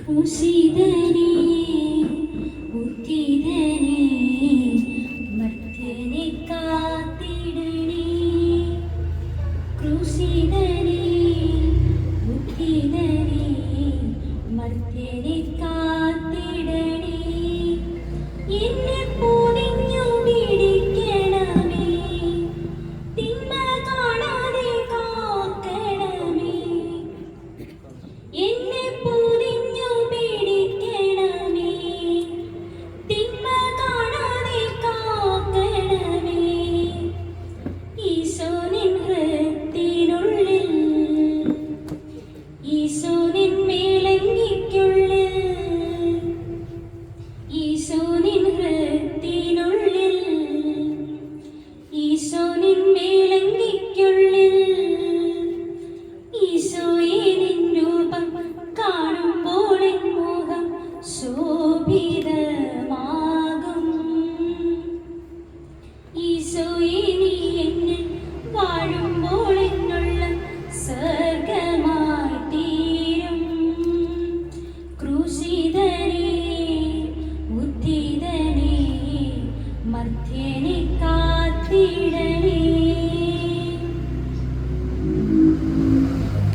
ക്രൂശിതനേ ഉത്തിതനേ മർത്യനെ കാത്തിടണേ. ക്രൂശിതനേ ഉത്തിതനേ മർത്യനെ കാത്തിടണേ. എന്നെ പൊതിഞ്ഞു പിടിക്കണമേ, തിന്മ കാണാതെ കാക്കണമേ. എന്നെ പൊതിഞ്ഞു പിടിക്കണമേ, തിന്മ കാണാതെ കാക്കണമേ. ഈശോ നിൻ ഹൃദയത്തിനുള്ളിൽ, ഈശോ നിൻ മേലങ്കിക്കുള്ളിൽ, ഈശോ നിൻ ഹൃദയത്തിനുള്ളിൽ, ഈശോ നിൻ മേലങ്കിക്കുള്ളിൽ. ഈശോയെ നിൻ രൂപം കാണുമ്പോൾ എൻ മുഖം ശോഭിതമാകും. ഈശോയെ നീ എന്നിൽ വാഴുമ്പോൾ എന്നുള്ളം സ്വർഗമായി തീരും. ക്രൂശിതനേ ഉത്തിതനേ മർത്യനെ കാത്തിടണേ.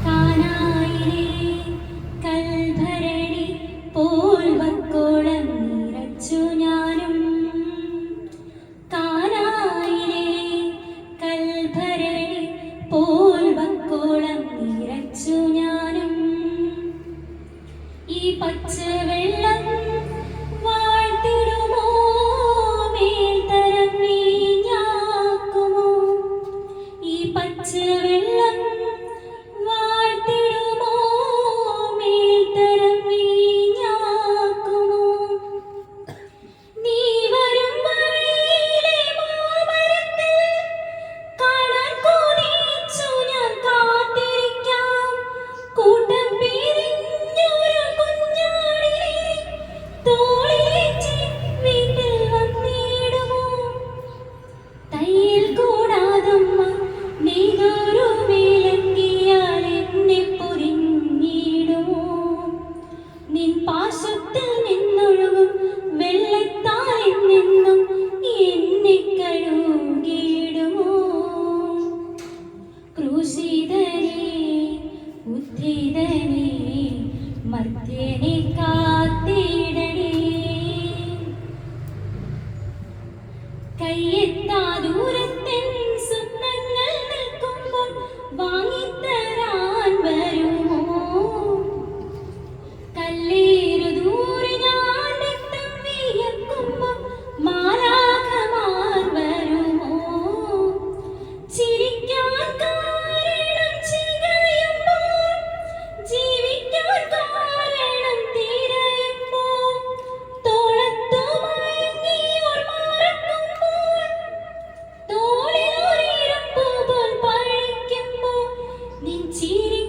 കാനായിലെ കൽഭരണി പോൽ വക്കോളം നിറച്ചു ഞാനും. കാനായിലെ കൽഭരണി പോൽ വക്കോളം നിറച്ചു ഞാനും. ഈ പച്ചവെള്ളം വാഴ്ത്തിടുമോ, മേൽത്തരം വീഞ്ഞാക്കുമോ. ഈ പച്ചവെള്ളം വാഴ്ത്തിടുമോ, മേൽത്തരം വീഞ്ഞാക്കുമോ. നീ വരും വഴിയിലെ മാമരത്തിൽ കാണാൻ കൊതിച്ചു ഞാൻ കാത്തിരിക്കാം. കൂട്ടം പിരിഞ്ഞൊരു കുഞ്ഞാടിനെ തോളിലേറ്റി വീട്ടിൽ വന്നിടുമോ. തയ്യൽ കൂടാതമ്മ നെയ്തൊരു മേലങ്കിയാൽ എന്നെ പൊതിഞ്ഞിടുമോ. നിൻ പാശത്തിൽ നിന്നൊഴുകും വെള്ളത്താൽ നിന്നും എന്നെ കഴുകിടുമോ. ക്രൂശിതനേ ഉത്തിതനേ മർത്യനെ കാത്തിടണേ. കയ്യെത്താ ദൂരത്തിൻ സ്വപ്നങ്ങൾ നിൽക്കുമ്പോൾ വാങ്ങിത്തരാൻ വരുമോ. കല്ലേറു ദൂരെ ഞാൻ രക്തം വിയർക്കുമ്പോൾ മാലാഖമാർ വരുമോ. ചിരിക്കാൻ കാരണം ചികയുമ്പോൾ, ജീവിക്കാൻ കാരണം തിരയുമ്പോൾ, തോളത്തു മയങ്ങിയോർ മറക്കുമ്പോൾ, തോളിലൊരിരുമ്പ് പോൽ പഴിക്കുമ്പോൾ നിൻ ചിരി